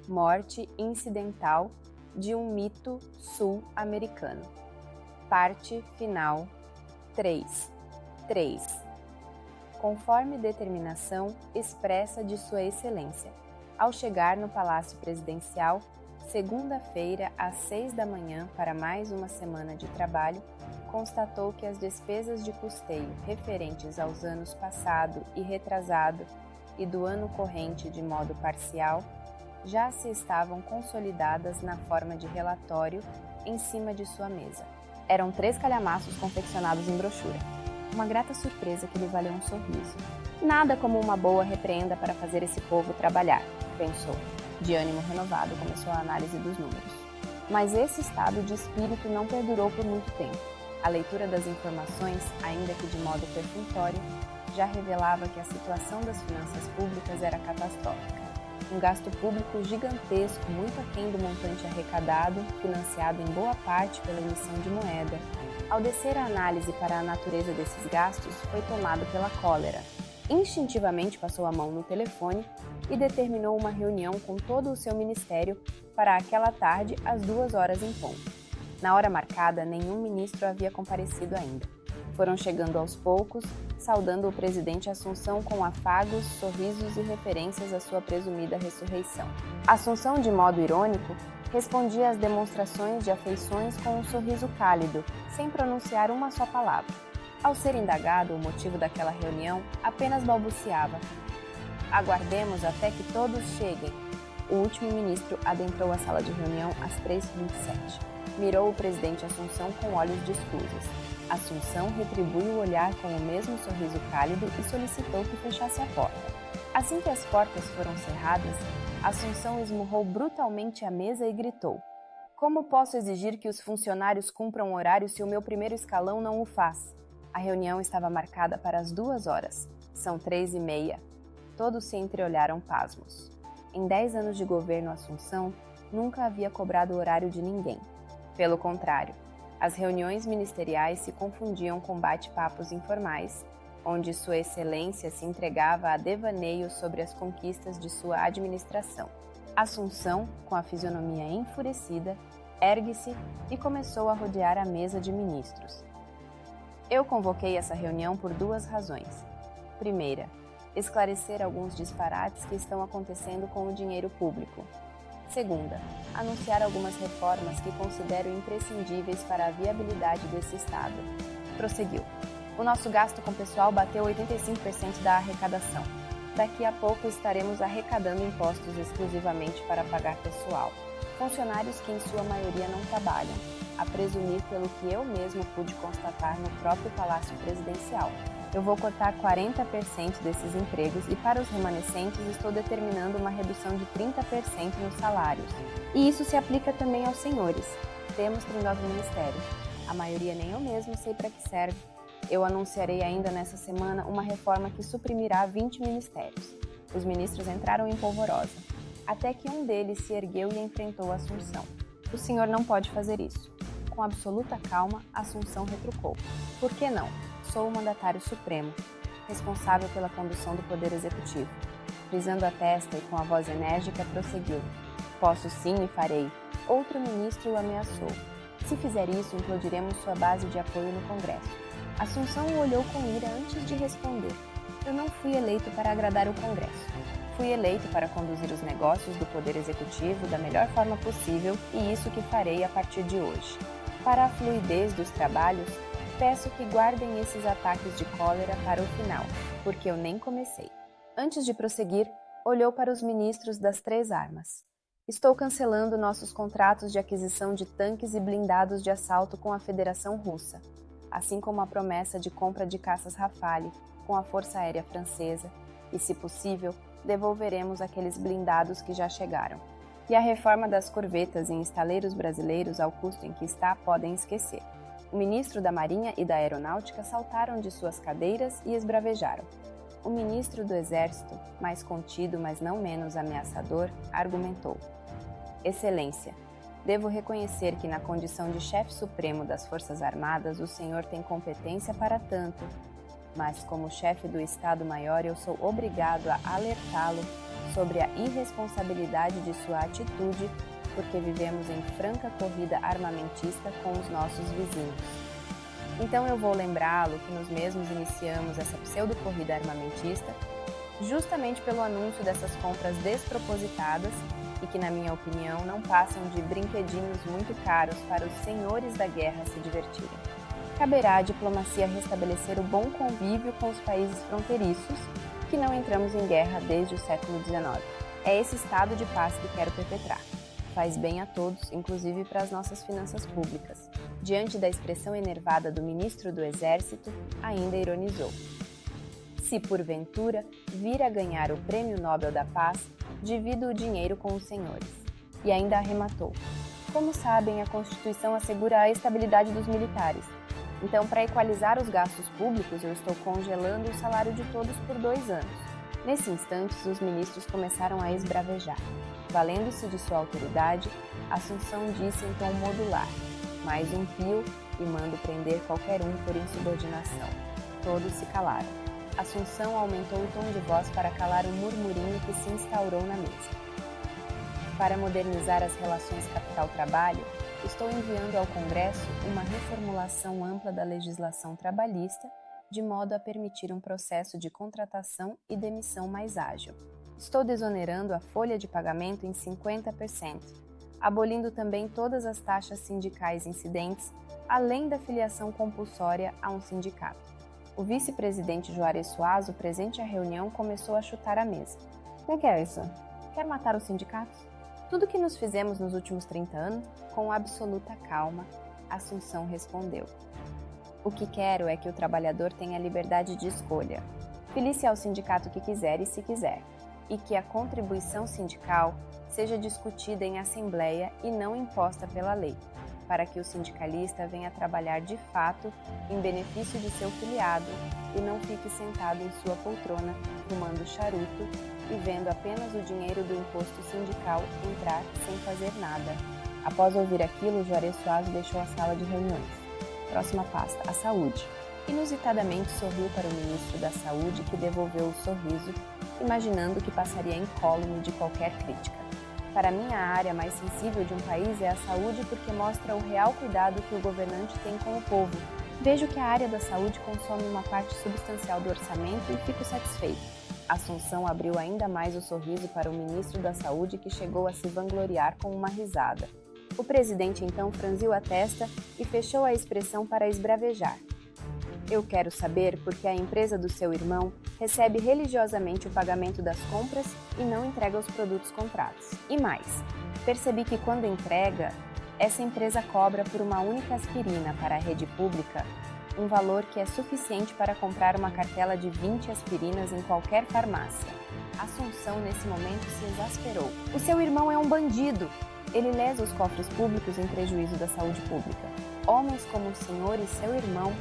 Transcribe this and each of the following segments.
Morte incidental de um mito sul-americano. Parte final 3. Conforme determinação expressa de Sua Excelência, ao chegar no Palácio Presidencial, segunda-feira às 6 da manhã para mais uma semana de trabalho, constatou que as despesas de custeio referentes aos anos passado e retrasado e do ano corrente de modo parcial já se estavam consolidadas na forma de relatório em cima de sua mesa. Eram 3 calhamaços confeccionados em brochura. Uma grata surpresa que lhe valeu um sorriso. Nada como uma boa repreenda para fazer esse povo trabalhar, pensou. De ânimo renovado, começou a análise dos números. Mas esse estado de espírito não perdurou por muito tempo. A leitura das informações, ainda que de modo perfunctório, já revelava que a situação das finanças públicas era catastrófica. Um gasto público gigantesco, muito aquém do montante arrecadado, financiado em boa parte pela emissão de moeda. Ao descer a análise para a natureza desses gastos, foi tomado pela cólera. Instintivamente passou a mão no telefone e determinou uma reunião com todo o seu ministério para aquela tarde às 2 horas em ponto. Na hora marcada, nenhum ministro havia comparecido ainda. Foram chegando aos poucos, saudando o presidente Assunção com afagos, sorrisos e referências à sua presumida ressurreição. Assunção, de modo irônico, respondia às demonstrações de afeições com um sorriso cálido, sem pronunciar uma só palavra. Ao ser indagado o motivo daquela reunião, apenas balbuciava: "Aguardemos até que todos cheguem." O último ministro adentrou a sala de reunião às 3h27. Mirou o presidente Assunção com olhos de escusas. Assunção retribuiu o olhar com o mesmo sorriso cálido e solicitou que fechasse a porta. Assim que as portas foram cerradas, Assunção esmurrou brutalmente a mesa e gritou: "Como posso exigir que os funcionários cumpram horário se o meu primeiro escalão não o faz?" A reunião estava marcada para as 2 horas. São 3h30. Todos se entreolharam pasmos. Em 10 anos de governo Assunção, nunca havia cobrado o horário de ninguém. Pelo contrário, as reuniões ministeriais se confundiam com bate-papos informais, onde Sua Excelência se entregava a devaneios sobre as conquistas de sua administração. Assunção, com a fisionomia enfurecida, ergue-se e começou a rodear a mesa de ministros. Eu convoquei essa reunião por 2 razões. Primeira, esclarecer alguns disparates que estão acontecendo com o dinheiro público. Segunda, anunciar algumas reformas que considero imprescindíveis para a viabilidade desse Estado. Prosseguiu. O nosso gasto com pessoal bateu 85% da arrecadação. Daqui a pouco estaremos arrecadando impostos exclusivamente para pagar pessoal. Funcionários que em sua maioria não trabalham, a presumir pelo que eu mesmo pude constatar no próprio Palácio Presidencial. Eu vou cortar 40% desses empregos e para os remanescentes estou determinando uma redução de 30% nos salários. E isso se aplica também aos senhores. Temos 39 ministérios. A maioria nem eu mesmo sei para que serve. Eu anunciarei ainda nessa semana uma reforma que suprimirá 20 ministérios. Os ministros entraram em polvorosa, até que um deles se ergueu e enfrentou Assunção. O senhor não pode fazer isso. Com absoluta calma, Assunção retrucou. Por que não? Sou o mandatário supremo, responsável pela condução do Poder Executivo. Frisando a testa e com a voz enérgica, prosseguiu. Posso sim e farei. Outro ministro o ameaçou. Se fizer isso, implodiremos sua base de apoio no Congresso. Assunção o olhou com ira antes de responder. Eu não fui eleito para agradar o Congresso. Fui eleito para conduzir os negócios do Poder Executivo da melhor forma possível e isso que farei a partir de hoje. Para a fluidez dos trabalhos, peço que guardem esses ataques de cólera para o final, porque eu nem comecei. Antes de prosseguir, olhou para os ministros das 3 armas. Estou cancelando nossos contratos de aquisição de tanques e blindados de assalto com a Federação Russa, assim como a promessa de compra de caças Rafale com a Força Aérea Francesa, e, se possível, devolveremos aqueles blindados que já chegaram. E a reforma das corvetas em estaleiros brasileiros ao custo em que está, podem esquecer. O ministro da Marinha e da Aeronáutica saltaram de suas cadeiras e esbravejaram. O ministro do Exército, mais contido, mas não menos ameaçador, argumentou. Excelência, devo reconhecer que na condição de chefe supremo das Forças Armadas o senhor tem competência para tanto, mas como chefe do Estado-Maior eu sou obrigado a alertá-lo sobre a irresponsabilidade de sua atitude, porque vivemos em franca corrida armamentista com os nossos vizinhos. Então eu vou lembrá-lo que nós mesmos iniciamos essa pseudo-corrida armamentista justamente pelo anúncio dessas compras despropositadas e que, na minha opinião, não passam de brinquedinhos muito caros para os senhores da guerra se divertirem. Caberá à diplomacia restabelecer o bom convívio com os países fronteiriços, que não entramos em guerra desde o século XIX. É esse estado de paz que quero perpetrar. Faz bem a todos, inclusive para as nossas finanças públicas. Diante da expressão enervada do ministro do Exército, ainda ironizou: se porventura vir a ganhar o Prêmio Nobel da Paz, divido o dinheiro com os senhores. E ainda arrematou: como sabem, a Constituição assegura a estabilidade dos militares. Então, para equalizar os gastos públicos, eu estou congelando o salário de todos por 2 anos. Nesse instante, os ministros começaram a esbravejar. Valendo-se de sua autoridade, Assunção disse em tom modular: mais um pio e mando prender qualquer um por insubordinação. Todos se calaram. Assunção aumentou o tom de voz para calar o murmurinho que se instaurou na mesa. Para modernizar as relações capital-trabalho, estou enviando ao Congresso uma reformulação ampla da legislação trabalhista, de modo a permitir um processo de contratação e demissão mais ágil. Estou desonerando a folha de pagamento em 50%, abolindo também todas as taxas sindicais incidentes, além da filiação compulsória a um sindicato. O vice-presidente Juarez Suazo, presente à reunião, começou a chutar a mesa. O que é isso? Quer matar os sindicatos? Tudo que nos fizemos nos últimos 30 anos, com absoluta calma, Assunção respondeu. O que quero é que o trabalhador tenha liberdade de escolha. Filie-se ao sindicato que quiser e se quiser, e que a contribuição sindical seja discutida em assembleia e não imposta pela lei, para que o sindicalista venha trabalhar de fato em benefício de seu filiado e não fique sentado em sua poltrona, fumando charuto e vendo apenas o dinheiro do imposto sindical entrar sem fazer nada. Após ouvir aquilo, Juarez Suazo deixou a sala de reuniões. Próxima pasta, a saúde. Inusitadamente sorriu para o ministro da Saúde, que devolveu o sorriso, imaginando que passaria incólume de qualquer crítica. Para mim, a área mais sensível de um país é a saúde porque mostra o real cuidado que o governante tem com o povo. Vejo que a área da saúde consome uma parte substancial do orçamento e fico satisfeito. Assunção abriu ainda mais o sorriso para o ministro da Saúde, que chegou a se vangloriar com uma risada. O presidente então franziu a testa e fechou a expressão para esbravejar. Eu quero saber porque a empresa do seu irmão recebe religiosamente o pagamento das compras e não entrega os produtos comprados. E mais, percebi que quando entrega, essa empresa cobra por uma única aspirina para a rede pública um valor que é suficiente para comprar uma cartela de 20 aspirinas em qualquer farmácia. Assunção, nesse momento, se exasperou. O seu irmão é um bandido! Ele lesa os cofres públicos em prejuízo da saúde pública. Homens como o senhor e seu irmão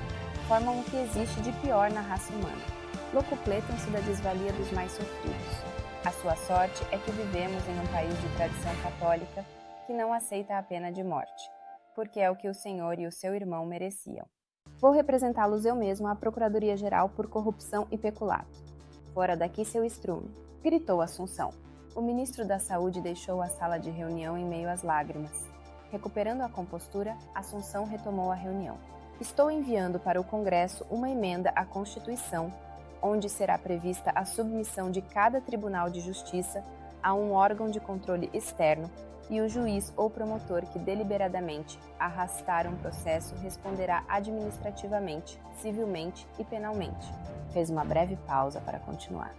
formam o que existe de pior na raça humana. Locupletam-se da desvalia dos mais sofridos. A sua sorte é que vivemos em um país de tradição católica que não aceita a pena de morte, porque é o que o senhor e o seu irmão mereciam. Vou representá-los eu mesmo à Procuradoria-Geral por corrupção e peculato. Fora daqui, seu estrume! Gritou Assunção. O ministro da Saúde deixou a sala de reunião em meio às lágrimas. Recuperando a compostura, Assunção retomou a reunião. Estou enviando para o Congresso uma emenda à Constituição, onde será prevista a submissão de cada Tribunal de Justiça a um órgão de controle externo e o juiz ou promotor que deliberadamente arrastar um processo responderá administrativamente, civilmente e penalmente. Fez uma breve pausa para continuar.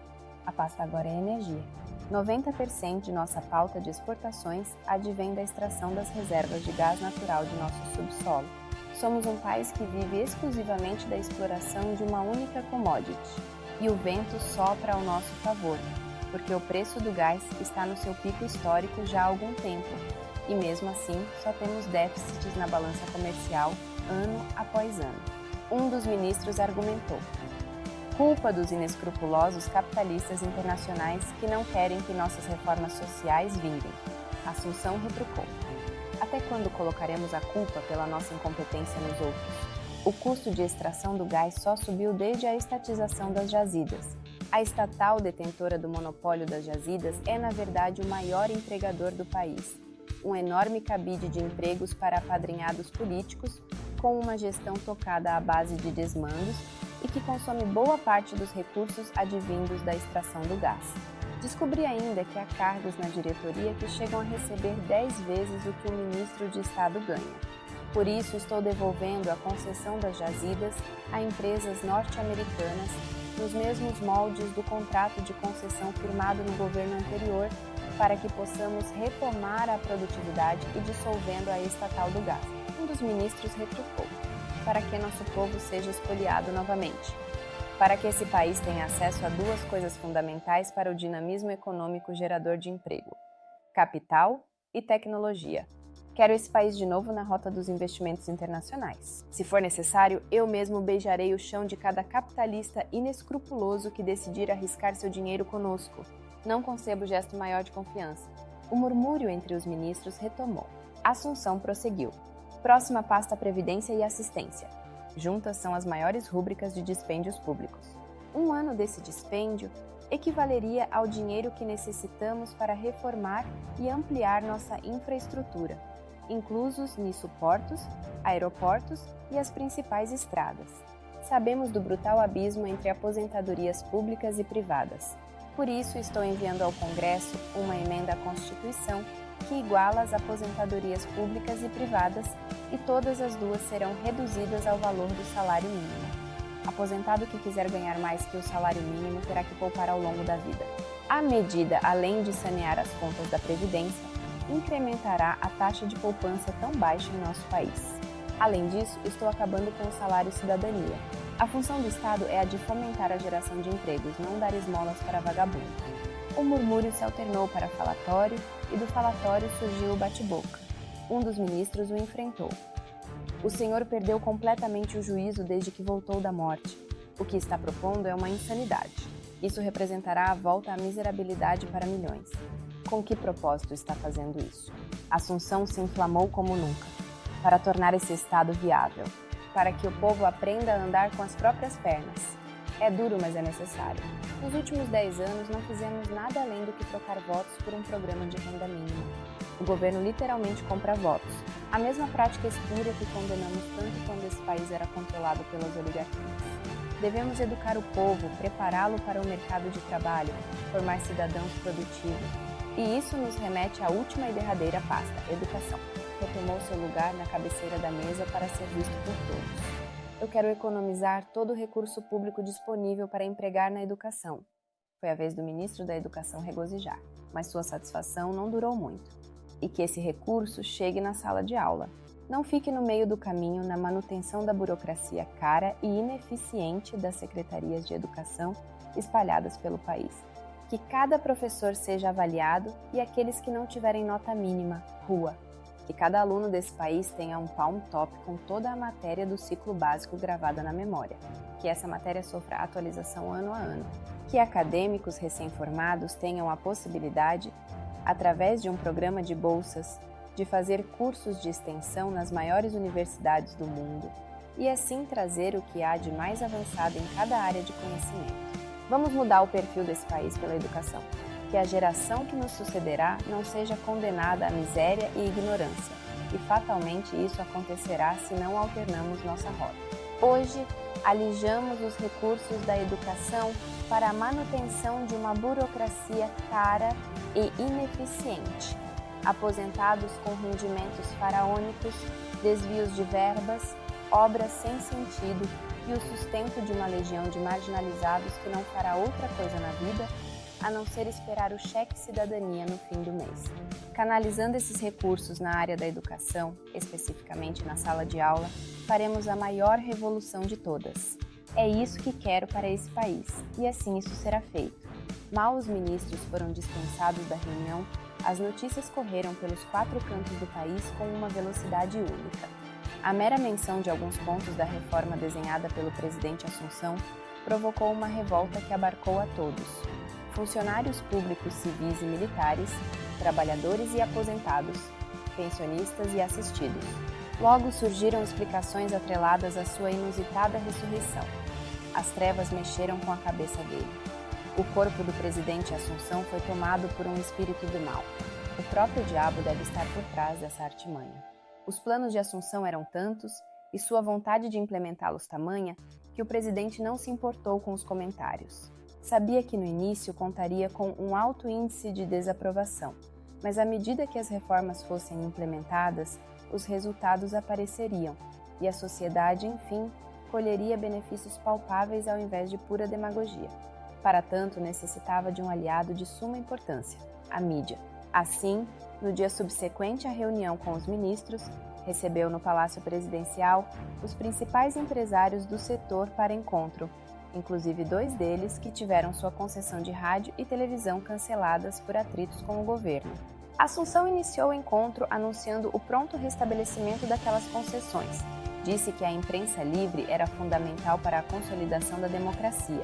A pasta agora é energia. 90% de nossa pauta de exportações advém da extração das reservas de gás natural de nosso subsolo. Somos um país que vive exclusivamente da exploração de uma única commodity, e o vento sopra ao nosso favor, porque o preço do gás está no seu pico histórico já há algum tempo, e mesmo assim só temos déficits na balança comercial ano após ano. Um dos ministros argumentou: culpa dos inescrupulosos capitalistas internacionais que não querem que nossas reformas sociais vinguem. Assunção retrucou: até quando colocaremos a culpa pela nossa incompetência nos outros? O custo de extração do gás só subiu desde a estatização das jazidas. A estatal detentora do monopólio das jazidas é, na verdade, o maior empregador do país, um enorme cabide de empregos para apadrinhados políticos, com uma gestão tocada à base de desmandos e que consome boa parte dos recursos advindos da extração do gás. Descobri ainda que há cargos na diretoria que chegam a receber 10 vezes o que o ministro de Estado ganha. Por isso, estou devolvendo a concessão das jazidas a empresas norte-americanas nos mesmos moldes do contrato de concessão firmado no governo anterior, para que possamos retomar a produtividade e dissolvendo a estatal do gás. Um dos ministros retrucou: para que nosso povo seja espoliado novamente. Para que esse país tenha acesso a duas coisas fundamentais para o dinamismo econômico gerador de emprego: capital e tecnologia. Quero esse país de novo na rota dos investimentos internacionais. Se for necessário, eu mesmo beijarei o chão de cada capitalista inescrupuloso que decidir arriscar seu dinheiro conosco. Não concebo gesto maior de confiança. O murmúrio entre os ministros retomou. Assunção prosseguiu. Próxima pasta: Previdência e Assistência. Juntas são as maiores rúbricas de dispêndios públicos. Um ano desse dispêndio equivaleria ao dinheiro que necessitamos para reformar e ampliar nossa infraestrutura, inclusos nisso portos, aeroportos e as principais estradas. Sabemos do brutal abismo entre aposentadorias públicas e privadas. Por isso, estou enviando ao Congresso uma emenda à Constituição que iguala as aposentadorias públicas e privadas, e todas as duas serão reduzidas ao valor do salário mínimo. Aposentado que quiser ganhar mais que o salário mínimo terá que poupar ao longo da vida. A medida, além de sanear as contas da Previdência, incrementará a taxa de poupança tão baixa em nosso país. Além disso, estou acabando com o salário cidadania. A função do Estado é a de fomentar a geração de empregos, não dar esmolas para vagabundos. O murmúrio se alternou para falatório e do falatório surgiu o bate-boca. Um dos ministros o enfrentou. O senhor perdeu completamente o juízo desde que voltou da morte. O que está propondo é uma insanidade. Isso representará a volta à miserabilidade para milhões. Com que propósito está fazendo isso? Assunção se inflamou como nunca, para tornar esse Estado viável, para que o povo aprenda a andar com as próprias pernas. É duro, mas é necessário. Nos últimos 10 anos, não fizemos nada além do que trocar votos por um programa de renda mínima. O governo literalmente compra votos, a mesma prática espúria que condenamos tanto quando esse país era controlado pelas oligarquias. Devemos educar o povo, prepará-lo para o mercado de trabalho, formar cidadãos produtivos. E isso nos remete à última e derradeira pasta: educação. Retomou seu lugar na cabeceira da mesa para ser visto por todos. Eu quero economizar todo o recurso público disponível para empregar na educação. Foi a vez do ministro da Educação regozijar, mas sua satisfação não durou muito. E que esse recurso chegue na sala de aula. Não fique no meio do caminho na manutenção da burocracia cara e ineficiente das secretarias de educação espalhadas pelo país. Que cada professor seja avaliado e aqueles que não tiverem nota mínima, rua. Que cada aluno desse país tenha um palm top com toda a matéria do ciclo básico gravada na memória. Que essa matéria sofra atualização ano a ano. Que acadêmicos recém-formados tenham a possibilidade, através de um programa de bolsas, de fazer cursos de extensão nas maiores universidades do mundo e assim trazer o que há de mais avançado em cada área de conhecimento. Vamos mudar o perfil desse país pela educação. Que a geração que nos sucederá não seja condenada à miséria e ignorância, e fatalmente isso acontecerá se não alternamos nossa rota. Hoje, alijamos os recursos da educação para a manutenção de uma burocracia cara e ineficiente, aposentados com rendimentos faraônicos, desvios de verbas, obras sem sentido e o sustento de uma legião de marginalizados que não fará outra coisa na vida a não ser esperar o cheque cidadania no fim do mês. Canalizando esses recursos na área da educação, especificamente na sala de aula, faremos a maior revolução de todas. É isso que quero para esse país, e assim isso será feito. Mal os ministros foram dispensados da reunião, as notícias correram pelos 4 cantos do país com uma velocidade única. A mera menção de alguns pontos da reforma desenhada pelo presidente Assunção provocou uma revolta que abarcou a todos. Funcionários públicos civis e militares, trabalhadores e aposentados, pensionistas e assistidos. Logo surgiram explicações atreladas à sua inusitada ressurreição. As trevas mexeram com a cabeça dele. O corpo do presidente Assunção foi tomado por um espírito do mal. O próprio diabo deve estar por trás dessa artimanha. Os planos de Assunção eram tantos e sua vontade de implementá-los tamanha que o presidente não se importou com os comentários. Sabia que no início contaria com um alto índice de desaprovação, mas à medida que as reformas fossem implementadas, os resultados apareceriam e a sociedade, enfim, colheria benefícios palpáveis ao invés de pura demagogia. Para tanto, necessitava de um aliado de suma importância, a mídia. Assim, no dia subsequente à reunião com os ministros, recebeu no Palácio Presidencial os principais empresários do setor para encontro, inclusive 2 deles que tiveram sua concessão de rádio e televisão canceladas por atritos com o governo. Assunção iniciou o encontro anunciando o pronto restabelecimento daquelas concessões. Disse que a imprensa livre era fundamental para a consolidação da democracia.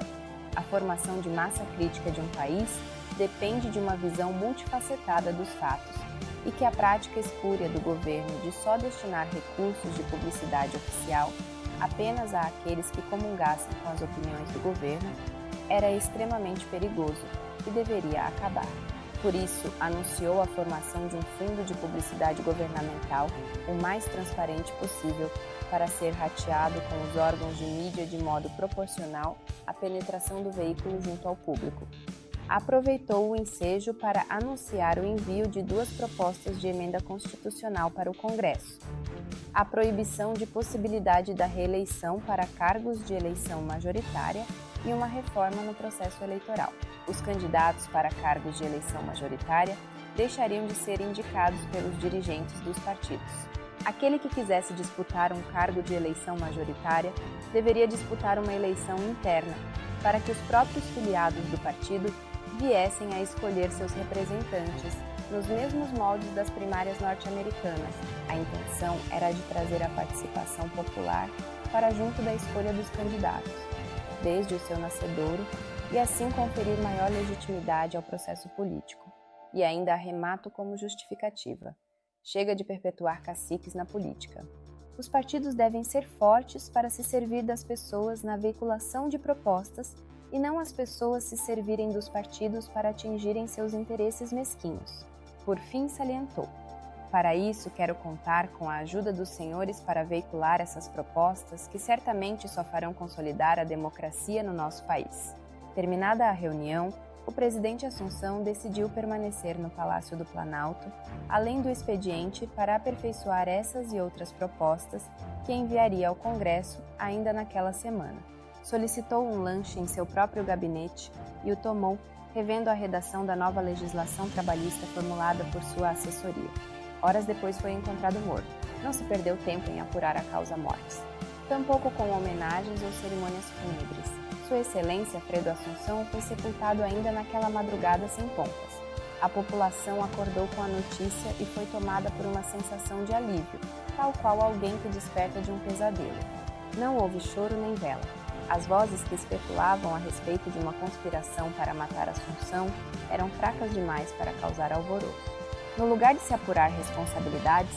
A formação de massa crítica de um país depende de uma visão multifacetada dos fatos e que a prática espúria do governo de só destinar recursos de publicidade oficial apenas àqueles que comungassem com as opiniões do governo era extremamente perigoso e deveria acabar. Por isso, anunciou a formação de um fundo de publicidade governamental o mais transparente possível para ser rateado com os órgãos de mídia de modo proporcional à penetração do veículo junto ao público. Aproveitou o ensejo para anunciar o envio de 2 propostas de emenda constitucional para o Congresso: a proibição de possibilidade da reeleição para cargos de eleição majoritária e uma reforma no processo eleitoral. Os candidatos para cargos de eleição majoritária deixariam de ser indicados pelos dirigentes dos partidos. Aquele que quisesse disputar um cargo de eleição majoritária deveria disputar uma eleição interna, para que os próprios filiados do partido viessem a escolher seus representantes nos mesmos moldes das primárias norte-americanas. A intenção era de trazer a participação popular para junto da escolha dos candidatos, desde o seu nascedouro, e assim conferir maior legitimidade ao processo político. E ainda arremato como justificativa: chega de perpetuar caciques na política. Os partidos devem ser fortes para se servir das pessoas na veiculação de propostas e não as pessoas se servirem dos partidos para atingirem seus interesses mesquinhos. Por fim, salientou: para isso, quero contar com a ajuda dos senhores para veicular essas propostas que certamente só farão consolidar a democracia no nosso país. Terminada a reunião, o presidente Assunção decidiu permanecer no Palácio do Planalto, além do expediente, para aperfeiçoar essas e outras propostas que enviaria ao Congresso ainda naquela semana. Solicitou um lanche em seu próprio gabinete e o tomou, revendo a redação da nova legislação trabalhista formulada por sua assessoria. Horas depois foi encontrado morto. Não se perdeu tempo em apurar a causa-mortis, tampouco com homenagens ou cerimônias fúnebres. Sua Excelência Fredo Assunção foi sepultado ainda naquela madrugada sem pompas. A população acordou com a notícia e foi tomada por uma sensação de alívio, tal qual alguém que desperta de um pesadelo. Não houve choro nem vela. As vozes que especulavam a respeito de uma conspiração para matar Assunção eram fracas demais para causar alvoroço. No lugar de se apurar responsabilidades,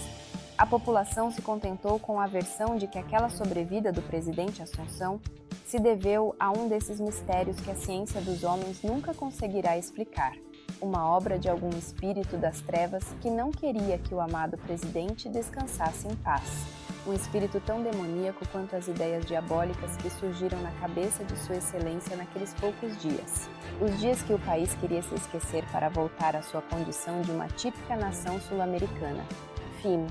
a população se contentou com a versão de que aquela sobrevida do presidente Assunção se deveu a um desses mistérios que a ciência dos homens nunca conseguirá explicar, uma obra de algum espírito das trevas que não queria que o amado presidente descansasse em paz. Um espírito tão demoníaco quanto as ideias diabólicas que surgiram na cabeça de Sua Excelência naqueles poucos dias. Os dias que o país queria se esquecer para voltar à sua condição de uma típica nação sul-americana, firme,